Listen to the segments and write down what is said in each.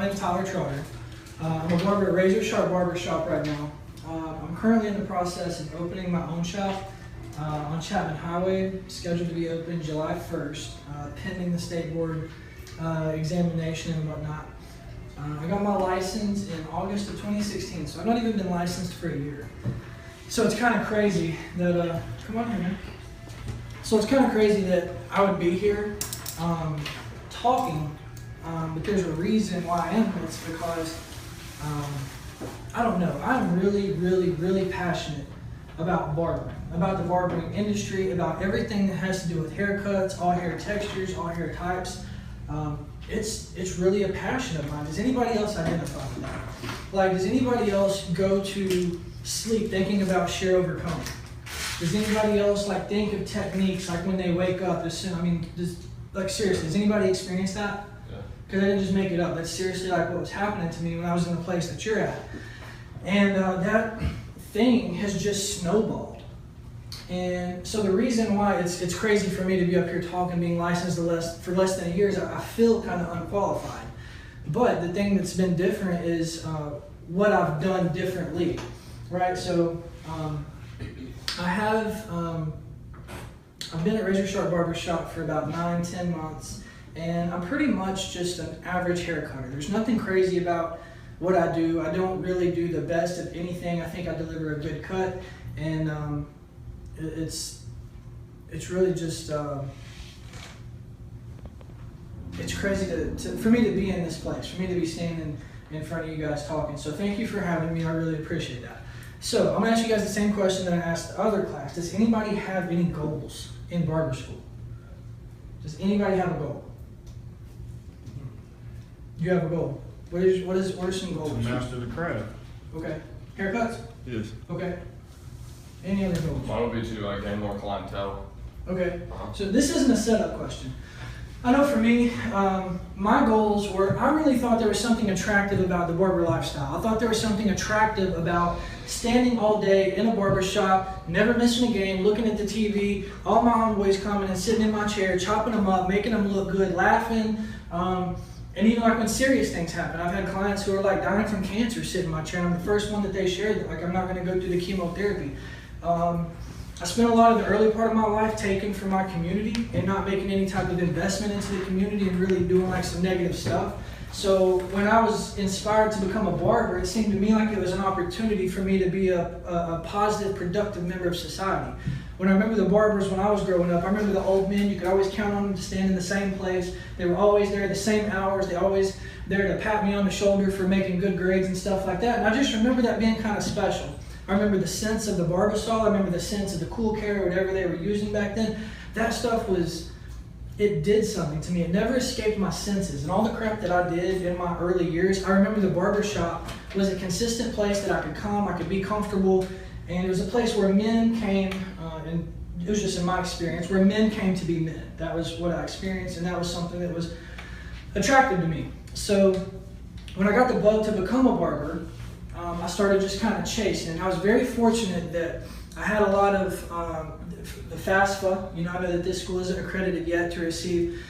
My name's Tyler Trotter. I'm a barber at Razor Sharp Barber Shop right now. I'm currently in the process of opening my own shop on Chapman Highway, scheduled to be open July 1st, pending the state board examination and whatnot. I got my license in August of 2016, so I've not even been licensed for a year. So it's kind of crazy that, come on here, man. So it's kind of crazy that I would be here talking, but there's a reason why I am here. It's because, I don't know, I'm really passionate about barbering, about the barbering industry, about everything that has to do with haircuts, all hair textures, all hair types. It's really a passion of mine. Does anybody else identify with that? Like, does anybody else go to sleep thinking about shear over comb? Does anybody else like think of techniques like when they wake up? Like seriously, does anybody experience that? Because I didn't just make it up. That's seriously like what was happening to me when I was in the place that you're at. And that thing has just snowballed. And so the reason why it's crazy for me to be up here talking, being licensed for less than a year, is I feel kind of unqualified. But the thing that's been different is what I've done differently, right? So I've been at Razor Sharp Barber Shop for about 9-10 months, and I'm pretty much just an average hair cutter. There's nothing crazy about what I do. I don't really do the best of anything. I think I deliver a good cut, and it's really just it's crazy for me to be in this place, for me to be standing in front of you guys talking. So thank you for having me. I really appreciate that. So I'm gonna ask you guys the same question that I asked the other class. Does anybody have any goals in barber school? Does anybody have a goal? You have a goal. What are some goals? To master the craft. Okay. Haircuts? Yes. Okay. Any other goals? Mine would be to gain more clientele. Okay. So this isn't a setup question. I know for me, my goals were, I really thought there was something attractive about the barber lifestyle. I thought there was something attractive about standing all day in a barber shop, never missing a game, looking at the TV, all my homeboys coming and sitting in my chair, chopping them up, making them look good, laughing. And even like when serious things happen, I've had clients who are like dying from cancer sitting in my chair, and I'm the first one that they shared that like I'm not going to go through the chemotherapy. I spent a lot of the early part of my life taking from my community and not making any type of investment into the community and really doing like some negative stuff. So when I was inspired to become a barber, it seemed to me like it was an opportunity for me to be a positive, productive member of society. When I remember the barbers when I was growing up, I remember the old men, you could always count on them to stand in the same place. They were always there the same hours. They always there to pat me on the shoulder for making good grades and stuff like that. And I just remember that being kind of special. I remember the sense of the barber saw. I remember the sense of the cool care or whatever they were using back then. That stuff it did something to me. It never escaped my senses. And all the crap that I did in my early years, I remember the barber shop was a consistent place that I could come, I could be comfortable, and it was a place where men came, and it was just in my experience, where men came to be men. That was what I experienced, and that was something that was attractive to me. So when I got the bug to become a barber, I started just kind of chasing, and I was very fortunate that I had a lot of the FAFSA. You know, I know that this school isn't accredited yet to receive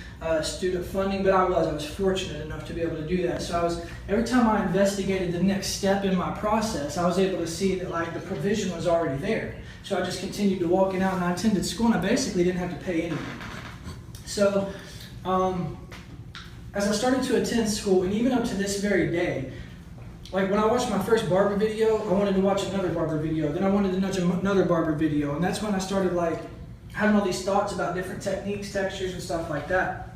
student funding, but I was fortunate enough to be able to do that. So every time I investigated the next step in my process, I was able to see that like the provision was already there. So I just continued to walk it out, and I attended school, and I basically didn't have to pay anything. So as I started to attend school, and even up to this very day, like when I watched my first barber video, I wanted to watch another barber video. Then I wanted to watch another barber video. And that's when I started like having all these thoughts about different techniques, textures, and stuff like that.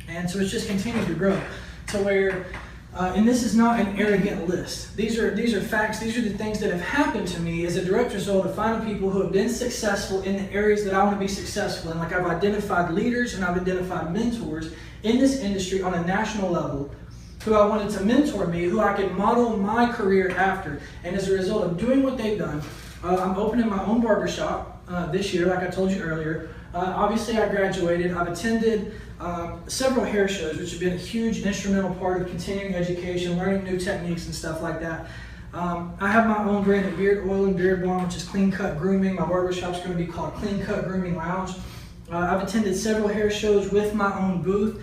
And so it's just continued to grow to where, and this is not an arrogant list. These are facts. These are the things that have happened to me as a direct result of finding people who have been successful in the areas that I want to be successful in. Like I've identified leaders and I've identified mentors in this industry on a national level who I wanted to mentor me, who I could model my career after. And as a result of doing what they've done, I'm opening my own barbershop this year, like I told you earlier. Obviously, I graduated. I've attended several hair shows, which have been a huge instrumental part of continuing education, learning new techniques and stuff like that. I have my own brand of beard oil and beard balm, which is Clean Cut Grooming. My barbershop's going to be called Clean Cut Grooming Lounge. I've attended several hair shows with my own booth.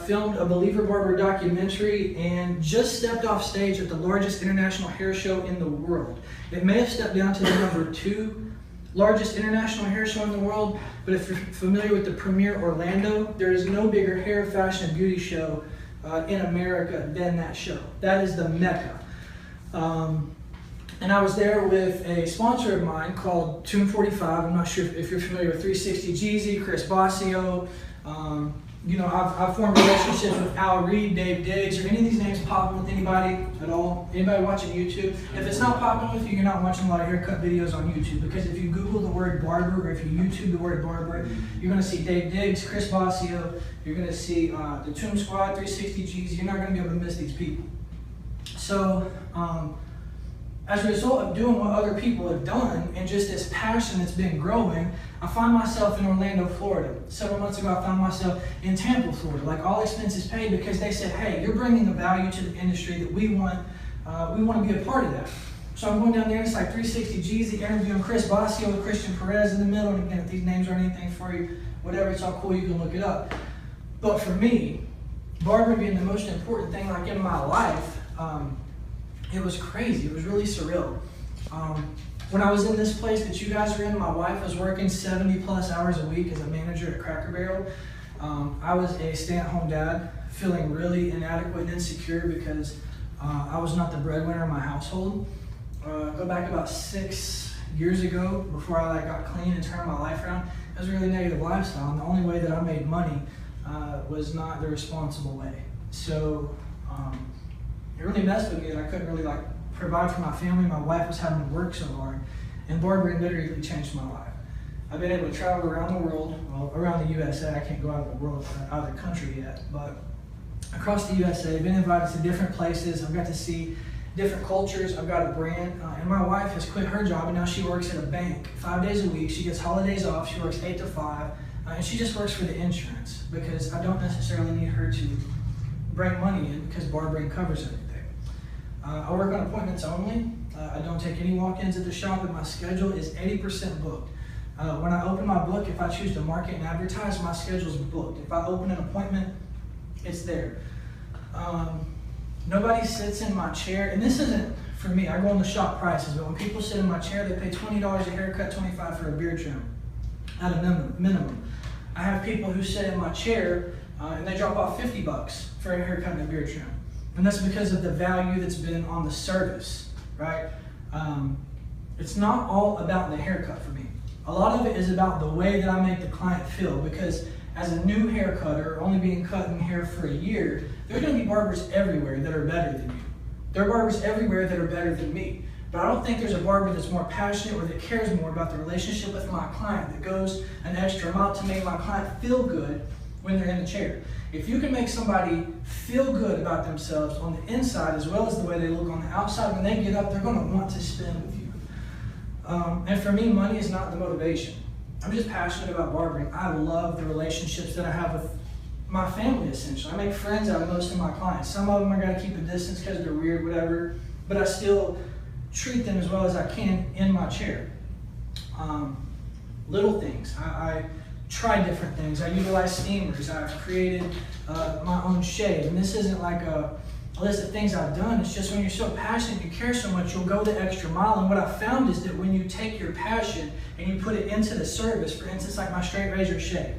filmed a Believer Barber documentary, and just stepped off stage at the largest international hair show in the world. It may have stepped down to the number 2 largest international hair show in the world, but if you're familiar with the Premier Orlando, there is no bigger hair, fashion, and beauty show in America than that show. That is the Mecca. And I was there with a sponsor of mine called Tomb 45. I'm not sure if you're familiar with 360 Jeezy, Chris Bossio. I've formed relationships with Al Reed, Dave Diggs. Are any of these names popping with anybody at all? Anybody watching YouTube? If it's not popping with you, you're not watching a lot of haircut videos on YouTube, because if you Google the word barber, or if you YouTube the word barber, you're going to see Dave Diggs, Chris Bossio, you're going to see the Tomb Squad, 360 G's. You're not going to be able to miss these people. So, as a result of doing what other people have done and just this passion that's been growing, I find myself in Orlando, Florida. Several months ago, I found myself in Tampa, Florida, like all expenses paid, because they said, hey, you're bringing a value to the industry that we want to be a part of that. So I'm going down there, and it's like 360 Jeezy interviewing Chris Bossio with Christian Perez in the middle. And again, if these names aren't anything for you, whatever, it's all cool, you can look it up. But for me, barbering being the most important thing like in my life, it was crazy. It was really surreal. When I was in this place that you guys were in, my wife was working 70 plus hours a week as a manager at Cracker Barrel. I was a stay-at-home dad, feeling really inadequate and insecure because I was not the breadwinner in my household. Go back about 6 years ago, before I got clean and turned my life around, it was a really negative lifestyle, and the only way that I made money was not the responsible way. So it really messed with me, and I couldn't really provide for my family. My wife was having to work so hard, and barbering literally changed my life. I've been able to travel around the world, well, around the USA. I can't go out of the world, out of the country yet, but across the USA, I've been invited to different places. I've got to see different cultures. I've got a brand, and my wife has quit her job, and now she works at a bank 5 days a week. She gets holidays off. She works 8 to 5, and she just works for the insurance, because I don't necessarily need her to bring money in, because barbering covers everything. I work on appointments only. I don't take any walk-ins at the shop, and my schedule is 80% booked. When I open my book, if I choose to market and advertise, my schedule's booked. If I open an appointment, it's there. Nobody sits in my chair, and this isn't for me. I go on the shop prices, but when people sit in my chair, they pay $20 a haircut, $25 for a beard trim at a minimum. I have people who sit in my chair and they drop off $50 for a haircut and a beard trim. And that's because of the value that's been on the service, right? It's not all about the haircut for me. A lot of it is about the way that I make the client feel, because as a new hair cutter, only being cutting hair for a year, there's going to be barbers everywhere that are better than you. There are barbers everywhere that are better than me. But I don't think there's a barber that's more passionate or that cares more about the relationship with my client, that goes an extra mile to make my client feel good when they're in the chair. If you can make somebody feel good about themselves on the inside as well as the way they look on the outside, when they get up, they're going to want to spend with you. And for me, money is not the motivation. I'm just passionate about barbering. I love the relationships that I have with my family, essentially. I make friends out of most of my clients. Some of them I got to keep a distance because they're weird, whatever, but I still treat them as well as I can in my chair. Little things. I try different things. I utilize steamers. I've created my own shave. And this isn't like a list of things I've done. It's just when you're so passionate, you care so much, you'll go the extra mile. And what I've found is that when you take your passion and you put it into the service, for instance, like my straight razor shave,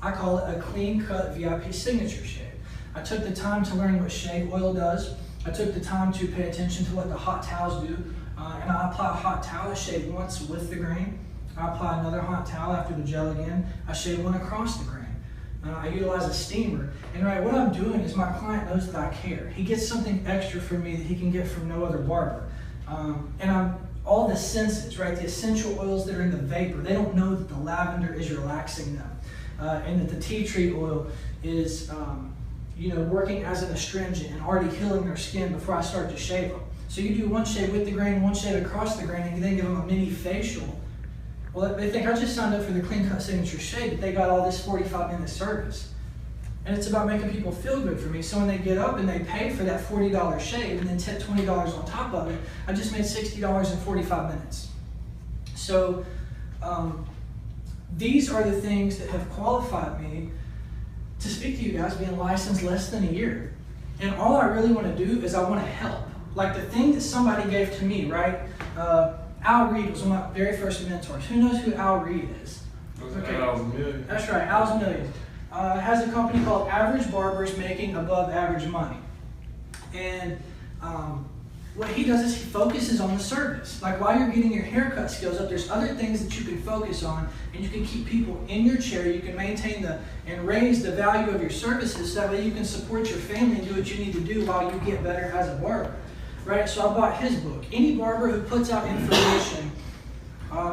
I call it a clean cut VIP signature shave. I took the time to learn what shave oil does. I took the time to pay attention to what the hot towels do. And I apply a hot towel. I shave once with the grain. I apply another hot towel after the gel again. I shave one across the grain. I utilize a steamer. And what I'm doing is my client knows that I care. He gets something extra from me that he can get from no other barber. And I'm all the senses, right? The essential oils that are in the vapor, they don't know that the lavender is relaxing them. And that the tea tree oil is working as an astringent and already healing their skin before I start to shave them. So you do one shave with the grain, one shave across the grain, and you then give them a mini facial. Well, they think I just signed up for the clean cut signature shave, but they got all this 45-minute service. And it's about making people feel good for me. So when they get up and they pay for that $40 shave and then tip $20 on top of it, I just made $60 in 45 minutes. So these are the things that have qualified me to speak to you guys being licensed less than a year. And all I really want to do is I want to help. Like the thing that somebody gave to me, right? Al Reed was one of my very first mentors. Who knows who Al Reed is? Okay. Al's Millions. That's right, Al's Millions. Has a company called Average Barbers Making Above Average Money. And what he does is he focuses on the service. Like while you're getting your haircut skills up, there's other things that you can focus on, and you can keep people in your chair. You can maintain and raise the value of your services so that way you can support your family and do what you need to do while you get better as a barber. Right? So I bought his book. Any barber who puts out information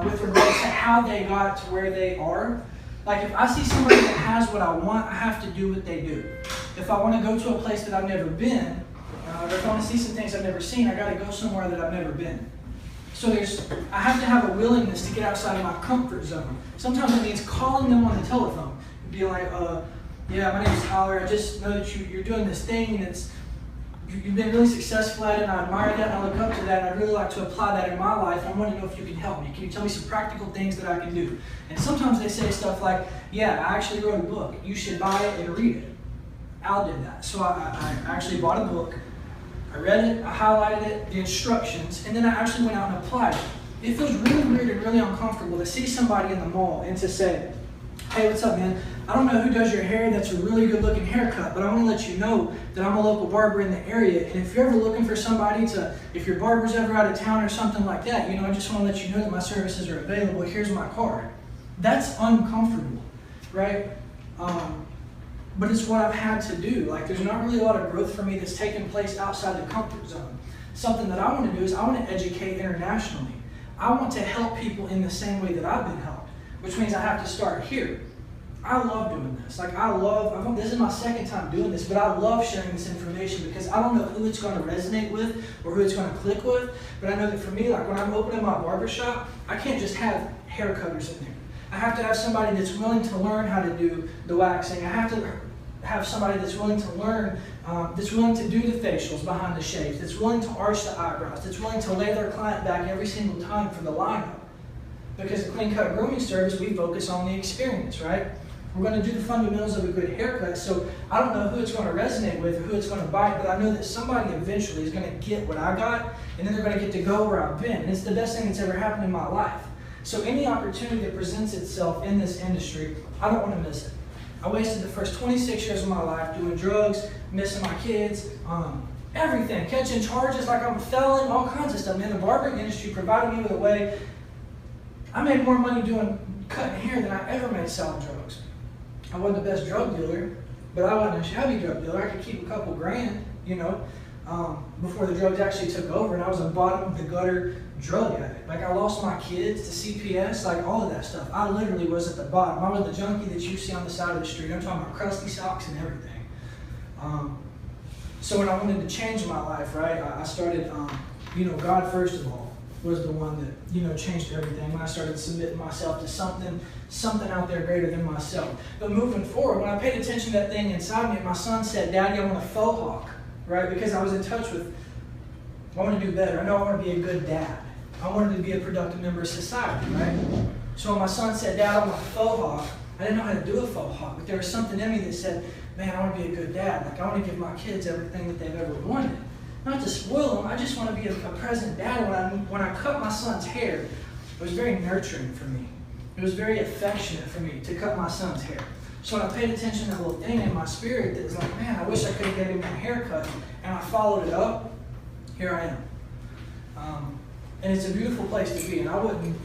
with regards to how they got to where they are. Like if I see somebody that has what I want, I have to do what they do. If I want to go to a place that I've never been, or if I want to see some things I've never seen, I got to go somewhere that I've never been. So I have to have a willingness to get outside of my comfort zone. Sometimes it means calling them on the telephone and being like, yeah, my name is Tyler. I just know that you're doing this thing and you've been really successful at it, and I admire that and I look up to that, and I'd really like to apply that in my life. I want to know if you can help me. Can you tell me some practical things that I can do? And sometimes they say stuff like, yeah, I actually wrote a book. You should buy it and read it. Al did that. So I actually bought a book. I read it, I highlighted it, the instructions, and then I actually went out and applied it. It feels really weird and really uncomfortable to see somebody in the mall and to say, hey, what's up, man? I don't know who does your hair. That's a really good looking haircut, but I want to let you know that I'm a local barber in the area. And if you're ever looking for somebody if your barber's ever out of town or something like that, I just want to let you know that my services are available. Here's my card. That's uncomfortable, right? But it's what I've had to do. Like there's not really a lot of growth for me that's taken place outside the comfort zone. Something that I want to do is I want to educate internationally. I want to help people in the same way that I've been helped, which means I have to start here. I love doing this. Like this is my second time doing this, but I love sharing this information because I don't know who it's going to resonate with or who it's going to click with, but I know that for me, like when I'm opening my barbershop, I can't just have hair cutters in there. I have to have somebody that's willing to learn how to do the waxing. I have to have somebody that's willing to learn, that's willing to do the facials behind the shaves, that's willing to arch the eyebrows, that's willing to lay their client back every single time for the lineup. Because the clean cut grooming service, we focus on the experience, right? We're going to do the fundamentals of a good haircut, so I don't know who it's going to resonate with or who it's going to bite, but I know that somebody eventually is going to get what I got, and then they're going to get to go where I've been. And it's the best thing that's ever happened in my life. So any opportunity that presents itself in this industry, I don't want to miss it. I wasted the first 26 years of my life doing drugs, missing my kids, everything, catching charges like I'm a felon, all kinds of stuff. Man, the barbering industry provided me with a way. I made more money doing cutting hair than I ever made selling drugs. I wasn't the best drug dealer, but I wasn't a shabby drug dealer. I could keep a couple grand, before the drugs actually took over, and I was a bottom of the gutter drug addict. Like I lost my kids to CPS, like all of that stuff. I literally was at the bottom. I was the junkie that you see on the side of the street. I'm talking about crusty socks and everything. So when I wanted to change my life, right, I started, God first of all was the one that, changed everything. When I started submitting myself to something out there greater than myself. But moving forward, when I paid attention to that thing inside me, my son said, Daddy, I want a faux hawk, right? Because I was in touch with, I want to do better. I know I want to be a good dad. I wanted to be a productive member of society, right? So when my son said, Dad, I want a faux hawk, I didn't know how to do a faux hawk, but there was something in me that said, man, I want to be a good dad. Like I want to give my kids everything that they've ever wanted. Not to spoil them, I just want to be a present dad. When I cut my son's hair, it was very nurturing for me. It was very affectionate for me to cut my son's hair. So when I paid attention to that little thing in my spirit that was like, man, I wish I could have given him a haircut, and I followed it up, here I am. And it's a beautiful place to be, and I wouldn't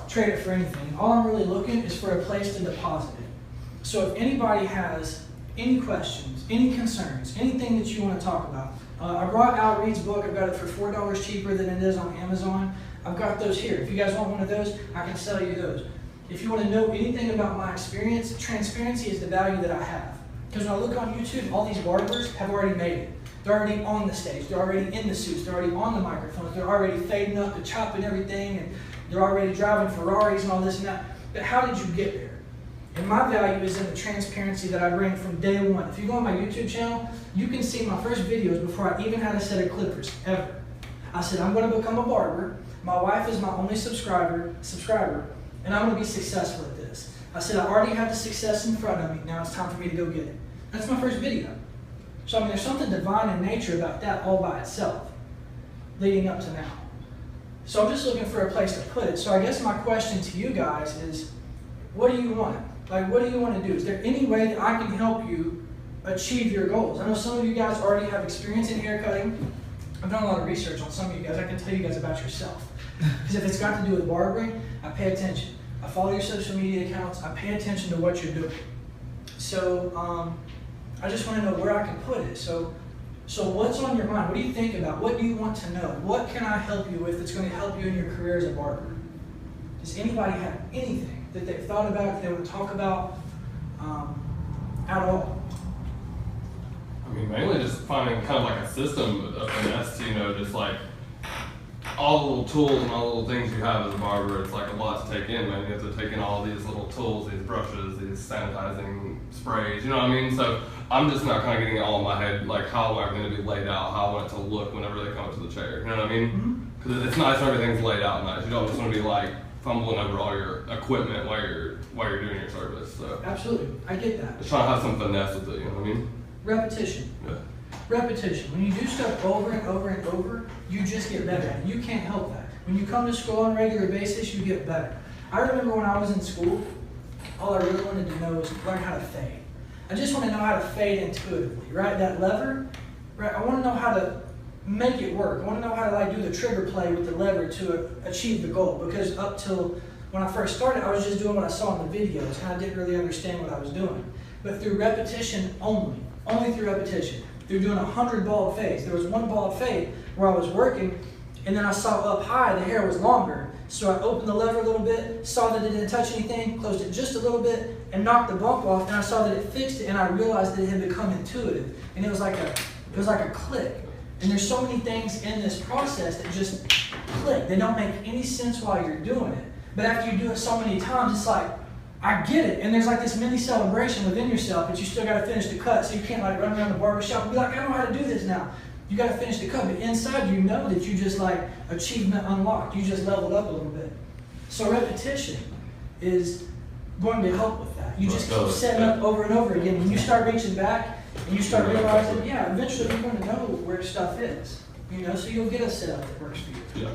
trade it for anything. All I'm really looking is for a place to deposit it. So if anybody has any questions, any concerns, anything that you want to talk about, I brought Al Reed's book. I've got it for $4 cheaper than it is on Amazon. I've got those here. If you guys want one of those, I can sell you those. If you want to know anything about my experience, transparency is the value that I have. Because when I look on YouTube, all these barbers have already made it. They're already on the stage. They're already in the suits. They're already on the microphones. They're already fading up and chopping everything. And they're already driving Ferraris and all this and that. But how did you get there? And my value is in the transparency that I bring from day one. If you go on my YouTube channel, you can see my first videos before I even had a set of clippers, ever. I said, I'm going to become a barber. My wife is my only subscriber, and I'm going to be successful at this. I said, I already have the success in front of me. Now it's time for me to go get it. That's my first video. So, I mean, there's something divine in nature about that all by itself, leading up to now. So I'm just looking for a place to put it. So I guess my question to you guys is, what do you want? Like, what do you want to do? Is there any way that I can help you achieve your goals? I know some of you guys already have experience in haircutting. I've done a lot of research on some of you guys. I can tell you guys about yourself. Because if it's got to do with barbering, I pay attention. I follow your social media accounts. I pay attention to what you're doing. So I just want to know where I can put it. So what's on your mind? What do you think about? What do you want to know? What can I help you with that's going to help you in your career as a barber? Does anybody have anything that they've thought about, that they want to talk about at all? I mean, mainly just finding kind of like a system, a finesse, you know, just like all the little tools and all the little things you have as a barber. It's like a lot to take in, man. You have to take in all these little tools, these brushes, these sanitizing sprays, you know what I mean? So I'm just not kind of getting it all in my head, like how am I going to be laid out, how I want it to look whenever they come up to the chair, you know what I mean? Because it's nice when everything's laid out nice. You don't just want to be like fumbling over all your equipment while you're doing your service. So Absolutely, I get that. just trying to have some finesse with it, you know what I mean? Repetition. Yeah. Repetition. When you do stuff over and over and over, you just get better at it. You can't help that. When you come to school on a regular basis, you get better. I remember when I was in school, all I really wanted to know was learn how to fade. I just want to know how to fade intuitively, right? That lever, right? I want to know how to make it work. I want to know how to like do the trigger play with the lever to achieve the goal. Because up till when I first started, I was just doing what I saw in the videos, and I didn't really understand what I was doing. But through repetition only through repetition, through doing 100 bald fades. There was one bald fade where I was working, and then I saw up high the hair was longer. So I opened the lever a little bit, saw that it didn't touch anything, closed it just a little bit, and knocked the bump off, and I saw that it fixed it, and I realized that it had become intuitive. And it was like a click. And there's so many things in this process that just click. They don't make any sense while you're doing it. But after you do it so many times, it's like, I get it. And there's like this mini celebration within yourself, but you still got to finish the cut. So you can't like run around the barbershop and be like, I know how to do this now. You got to finish the cut. But inside you know that you just like achievement unlocked. You just leveled up a little bit. So repetition is going to help with that. You just keep setting up over and over again. When you start reaching back and you start realizing, yeah, eventually you're going to know where stuff is. You know, so you'll get a setup that works for you. Yeah.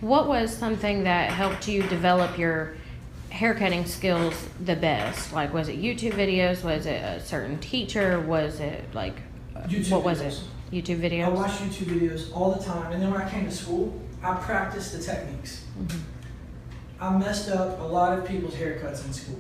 What was something that helped you develop your haircutting skills the best? Like, was it YouTube videos? Was it a certain teacher? Was it like, YouTube was videos. it? YouTube videos? I watch YouTube videos all the time, and then when I came to school, I practiced the techniques. I messed up a lot of people's haircuts in school.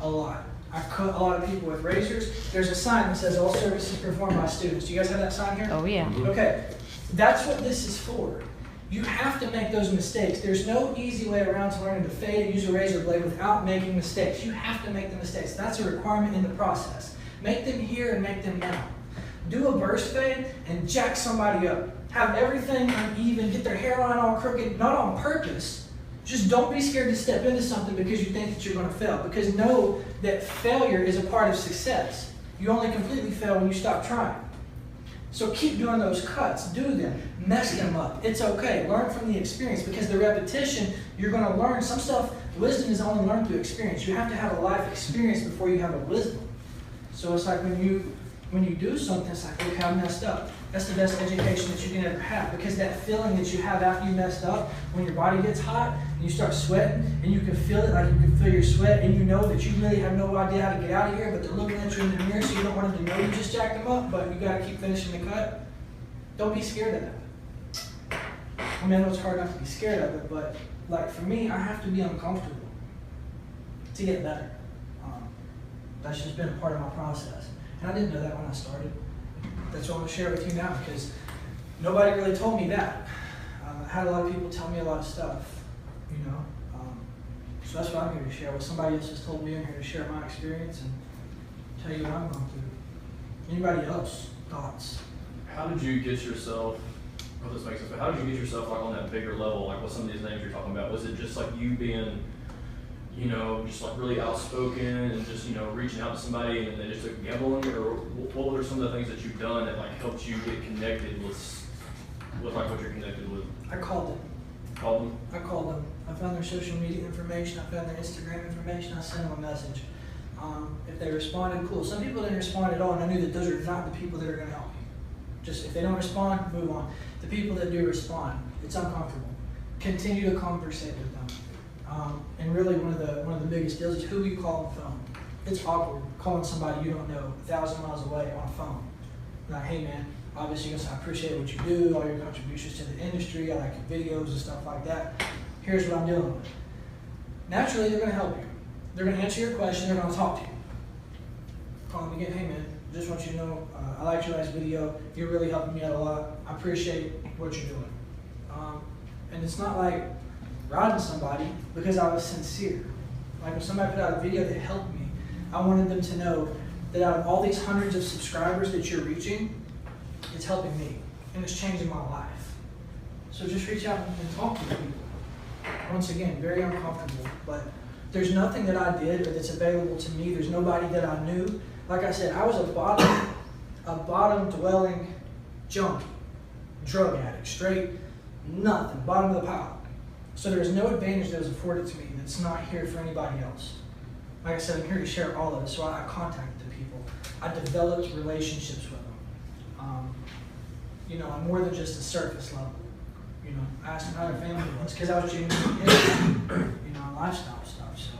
A lot. I cut a lot of people with razors. There's a sign that says all services performed by students. Do you guys have that sign here? Oh, yeah. Okay. That's what this is for. You have to make those mistakes. There's no easy way around to learning to fade and use a razor blade without making mistakes. You have to make the mistakes. That's a requirement in the process. Make them here and make them now. Do a burst fade and jack somebody up. Have everything uneven, get their hairline all crooked, not on purpose. Just don't be scared to step into something because you think that you're going to fail. Because know that failure is a part of success. You only completely fail when you stop trying. So keep doing those cuts, do them, mess them up. It's okay, learn from the experience because the repetition, you're gonna learn some stuff. Wisdom is only learned through experience. You have to have a life experience before you have a wisdom. So it's like when you do something, it's like, okay, I messed up. That's the best education that you can ever have because that feeling that you have after you messed up, when your body gets hot and you start sweating and you can feel it, like you can feel your sweat and you know that you really have no idea how to get out of here, but they're looking at you in the mirror so you don't want them to know you just jacked them up, but you got to keep finishing the cut. Don't be scared of that. I mean, I know it's hard not to be scared of it, but like for me, I have to be uncomfortable to get better. That's just been a part of my process. And I didn't know that when I started. That's what I'm going to share with you now because nobody really told me that. I had a lot of people tell me a lot of stuff, you know. So that's what I'm here to share. What somebody else has told me, I'm here to share my experience and tell you what I'm going through. Anybody else? Thoughts? How did you get yourself, well this makes sense, but how did you get yourself like on that bigger level, like with some of these names you're talking about? Was it just like you being, you know, just like really outspoken and just, you know, reaching out to somebody and they just took a gamble on you? Or what were some of the things that you've done that like helped you get connected with like what you're connected with? I called them. Called them? I called them. I found their social media information. I found their Instagram information. I sent them a message. If they responded, cool. Some people didn't respond at all, and I knew that those are not the people that are going to help me. Just if they don't respond, move on. The people that do respond, it's uncomfortable. Continue to conversate with them. And really, one of the biggest deals is who you call on the phone. It's awkward calling somebody you don't know 1,000 miles away on a phone. Like, hey man, obviously I appreciate what you do, all your contributions to the industry, I like your videos and stuff like that. Here's what I'm dealing with. Naturally, they're going to help you. They're going to answer your question. They're going to talk to you. Call them again. Hey man, just want you to know I liked your last video. You're really helping me out a lot. I appreciate what you're doing. And it's not like riding somebody because I was sincere. Like when somebody put out a video that helped me, I wanted them to know that out of all these hundreds of subscribers that you're reaching, it's helping me and it's changing my life. So just reach out and talk to people. Once again, very uncomfortable, but there's nothing that I did or that's available to me. There's nobody that I knew. Like I said, I was a bottom dwelling junkie, drug addict, straight nothing, bottom of the pile. So there's no advantage that was afforded to me that's not here for anybody else. Like I said, I'm here to share all of it, so I contacted the people. I developed relationships with them. On more than just a surface level. I asked them how their family was, because I was genuinely interested, lifestyle stuff, so.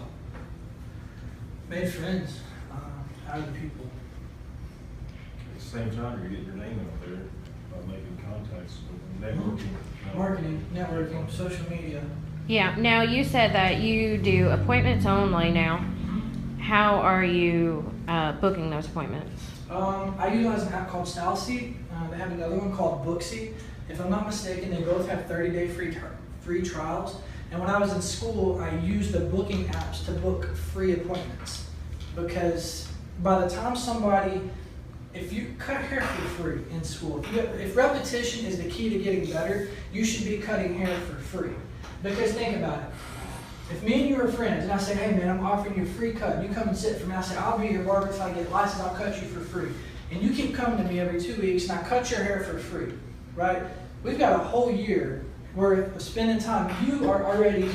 Made friends out of the people. At the same time, you're getting your name out there by making contacts with networking. Marketing, networking, social media. Yeah. Now you said that you do appointments only now. How are you booking those appointments? I utilize an app called StyleSeat. They have another one called Booksy. If I'm not mistaken, they both have 30-day free trials. And when I was in school, I used the booking apps to book free appointments. Because by the time if you cut hair for free in school, if repetition is the key to getting better, you should be cutting hair for free. Because think about it. If me and you are friends, and I say, hey man, I'm offering you a free cut, and you come and sit for me, I say, I'll be your barber until I get licensed, I'll cut you for free. And you keep coming to me every 2 weeks, and I cut your hair for free, right? We've got a whole year worth of spending time. You are already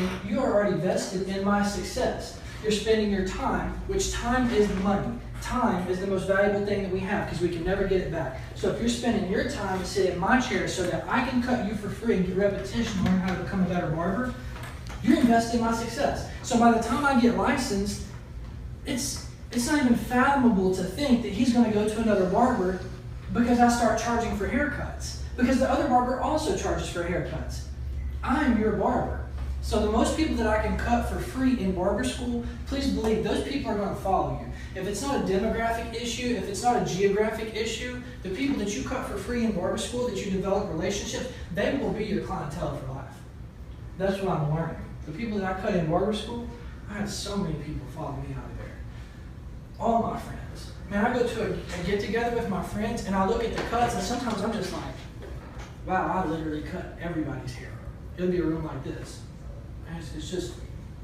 vested in my success. You're spending your time, which time is money. Time is the most valuable thing that we have because we can never get it back. So if you're spending your time to sit in my chair so that I can cut you for free and get repetition, learn how to become a better barber, you're investing in my success. So by the time I get licensed, it's not even fathomable to think that he's going to go to another barber because I start charging for haircuts. Because the other barber also charges for haircuts. I'm your barber. So the most people that I can cut for free in barber school, please believe those people are going to follow you. If it's not a demographic issue, if it's not a geographic issue, the people that you cut for free in barber school, that you develop relationships, they will be your clientele for life. That's what I'm learning. The people that I cut in barber school, I had so many people follow me out of there. All my friends. Man, I go to a get together with my friends and I look at the cuts and sometimes I'm just like, wow, I literally cut everybody's hair. It'll be a room like this. And it's just,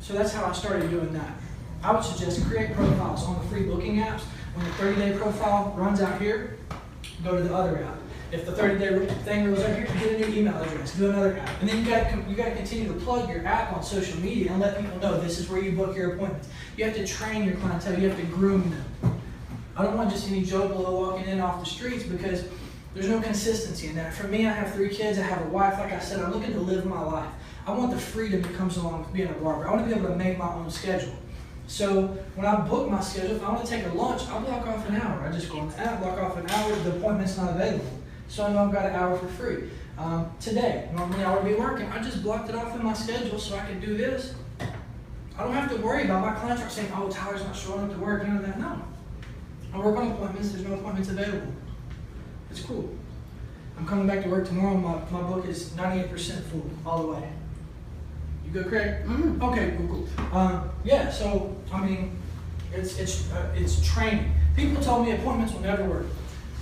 so that's how I started doing that. I would suggest create profiles on the free booking apps. When the 30-day profile runs out here, go to the other app. If the 30-day thing goes out here, get a new email address, do another app. And then you got to continue to plug your app on social media and let people know this is where you book your appointments. You have to train your clientele. You have to groom them. I don't want just any Joe Blow walking in off the streets because there's no consistency in that. For me, I have 3 kids. I have a wife. Like I said, I'm looking to live my life. I want the freedom that comes along with being a barber. I want to be able to make my own schedule. So when I book my schedule, if I want to take a lunch, I'll block off an hour. I just go on the app, block off an hour. The appointment's not available. So I know I've got an hour for free. Today, normally I would be working. I just blocked it off in my schedule so I could do this. I don't have to worry about my clients aren't saying, oh, Tyler's not showing up to work, none of that. No. I work on appointments. There's no appointments available. It's cool. I'm coming back to work tomorrow. My book is 98% full all the way. You good, Craig? Mm-hmm. Okay, cool. Yeah, so, I mean, it's training. People told me appointments will never work.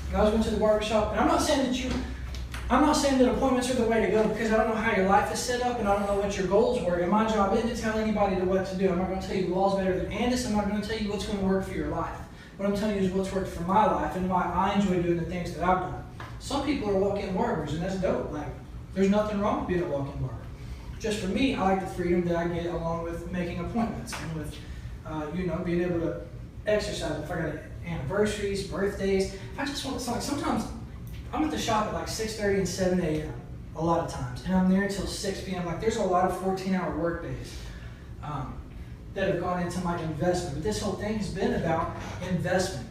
And I was going to the barbershop, and I'm not saying that appointments are the way to go because I don't know how your life is set up and I don't know what your goals were. And my job isn't to tell anybody what to do. I'm not going to tell you the law's better than Andis. I'm not going to tell you what's going to work for your life. What I'm telling you is what's worked for my life and why I enjoy doing the things that I've done. Some people are walk-in barbers, and that's dope. Like, there's nothing wrong with being a walk-in barber. just for me, I like the freedom that I get along with making appointments and with, being able to exercise. If I got anniversaries, birthdays, if I just want something, sometimes I'm at the shop at like 6:30 and 7 a.m. a lot of times, and I'm there until 6 p.m. Like there's a lot of 14-hour work days that have gone into my investment. But this whole thing has been about investment,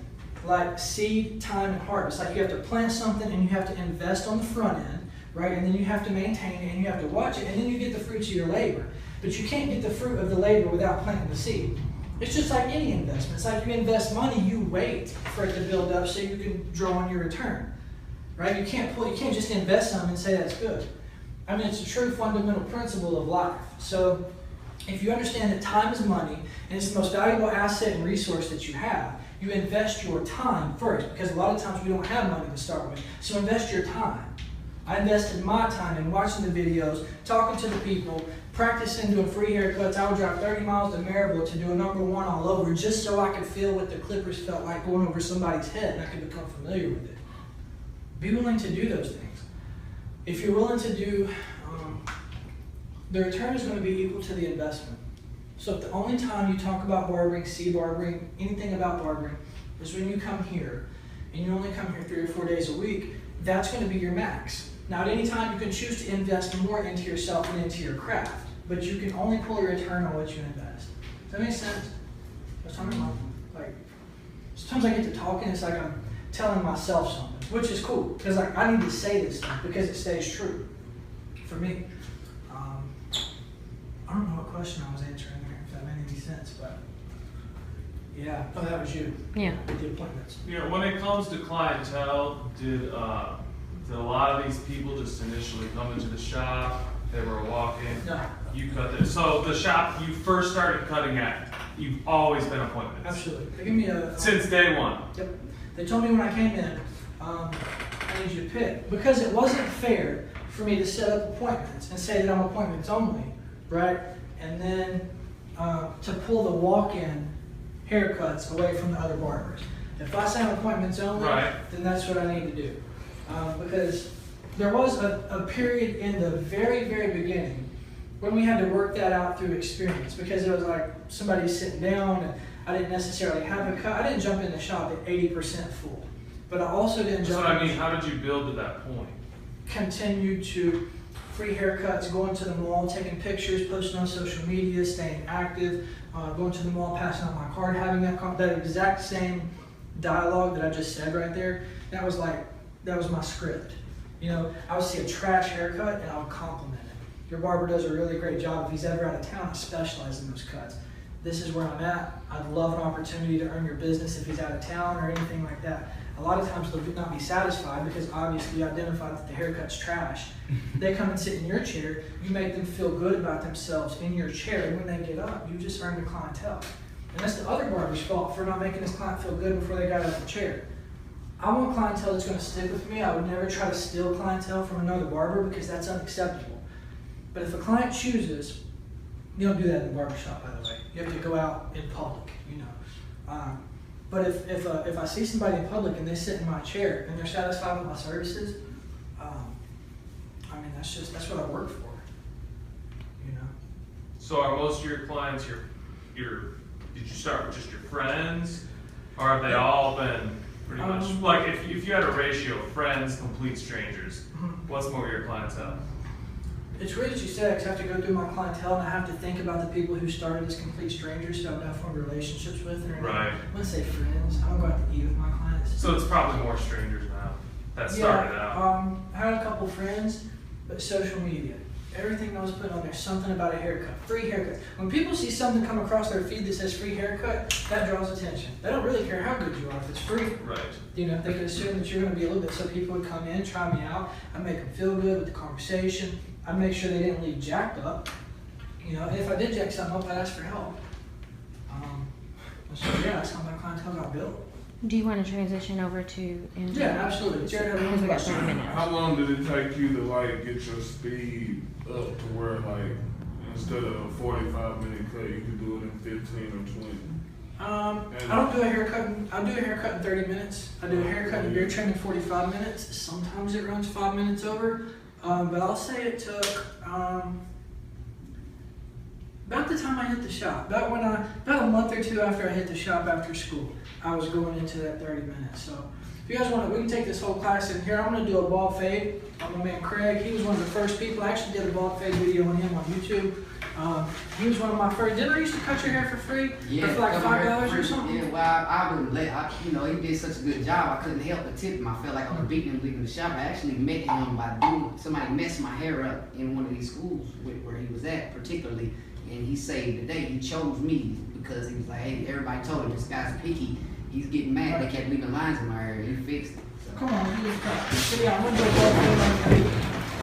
like seed, time, and harvest. Like you have to plant something and you have to invest on the front end, right? And then you have to maintain it and you have to watch it, and then you get the fruits of your labor. But you can't get the fruit of the labor without planting the seed. It's just like any investment. It's like you invest money, you wait for it to build up so you can draw on your return, right? You can't just invest something and say that's good. I mean, it's a true fundamental principle of life. So if you understand that time is money and it's the most valuable asset and resource that you have, you invest your time first, because a lot of times we don't have money to start with. So invest your time. I invested my time in watching the videos, talking to the people, practicing doing free haircuts. I would drive 30 miles to Maryville to do a #1 all over just so I could feel what the clippers felt like going over somebody's head and I could become familiar with it. Be willing to do those things. If you're willing to do, the return is going to be equal to the investment. So if the only time you talk about barbering, see barbering, anything about barbering, is when you come here, and you only come here 3 or 4 days a week, that's going to be your max. Now at any time you can choose to invest more into yourself and into your craft, but you can only pull a return on what you invest. Does that make sense? I was talking about, like, sometimes I get to talking, it's like I'm telling myself something, which is cool, because like I need to say this stuff because it stays true for me. I don't know what question I was answering there, if that made any sense, but yeah. Oh, that was you. Yeah. With the appointments. Yeah, when it comes to clientele, did a lot of these people just initially come into the shop, they were walking, No. you cut it? So the shop you first started cutting at, you've always been appointments? Absolutely. They give me a... Since day one? Yep. They told me when I came in, I need you to pick. Because it wasn't fair for me to set up appointments and say that I'm appointments only, right? And then to pull the walk-in haircuts away from the other barbers. If I say I'm appointments only, right, then that's what I need to do. Because there was a period in the very, very beginning when we had to work that out through experience, because it was like somebody sitting down and I didn't necessarily have a cut. I didn't jump in the shop at 80% full, but I also didn't that's jump what I mean. How did you build to that point? Continued to free haircuts, going to the mall, taking pictures, posting on social media, staying active, going to the mall, passing out my card, having that exact same dialogue that I just said right there. That was my script. You know, I would see a trash haircut and I would compliment it. Your barber does a really great job. If he's ever out of town, I specialize in those cuts. This is where I'm at. I'd love an opportunity to earn your business if he's out of town or anything like that. A lot of times they'll not be satisfied because obviously you identified that the haircut's trash. They come and sit in your chair, you make them feel good about themselves in your chair, and when they get up, you just earn the clientele. And that's the other barber's fault for not making his client feel good before they got out of the chair. I want clientele that's going to stick with me. I would never try to steal clientele from another barber because that's unacceptable. But if a client chooses, you don't do that in the barbershop, by the way. You have to go out in public, you know. But if I see somebody in public and they sit in my chair and they're satisfied with my services, I mean, that's what I work for, you know. So are most of your clients did you start with just your friends, or have they all been pretty much, like if you had a ratio of friends, complete strangers, what's more of your clientele? It's weird that you say that because I have to go through my clientele and I have to think about the people who started as complete strangers who I've now formed relationships with. And right. I'm going to say friends. I don't go out to eat with my clients. So it's probably more strangers now that started out. I had a couple friends, but social media. Everything I was putting on there, something about a haircut, free haircut. When people see something come across their feed that says free haircut, that draws attention. They don't really care how good you are if it's free. Right. You know, they can assume that you're going to be a little bit, so people would come in, try me out. I'd make them feel good with the conversation. I'd make sure they didn't leave jacked up. You know, and if I did jack something up, I'd ask for help. So yeah, that's how my clientele got built. Do you want to transition over to Angela? Yeah, absolutely. Jared, have Because we a got question. 30 minutes. How long did it take you to like get your speed up to where like instead of a 45-minute cut, you could do it in 15 or 20? I don't do a haircut. I do a haircut in 30 minutes. I do a haircut and beard trim in 45 minutes. Sometimes it runs 5 minutes over, but I'll say it took about the time I hit the shop, about a month or two after I hit the shop after school, I was going into that 30 minutes. So if you guys want to, we can take this whole class in here. I'm going to do a bald fade on my man Craig. He was one of the first people. I actually did a bald fade video on him on YouTube. He was one of my first. Didn't I used to cut your hair for free? Yeah, or for like $5 or something? Yeah, well, I wouldn't let, you know, he did such a good job, I couldn't help but tip him. I felt like I was beating him leaving the shop. I actually met him by somebody messed my hair up in one of these schools where he was at particularly, and he saved the day. He chose me because he was like, hey, everybody told him this guy's picky. He's getting mad. They kept leaving lines in my hair. He fixed it. So. Come on, do this. So yeah, I'm going to do a bald fade on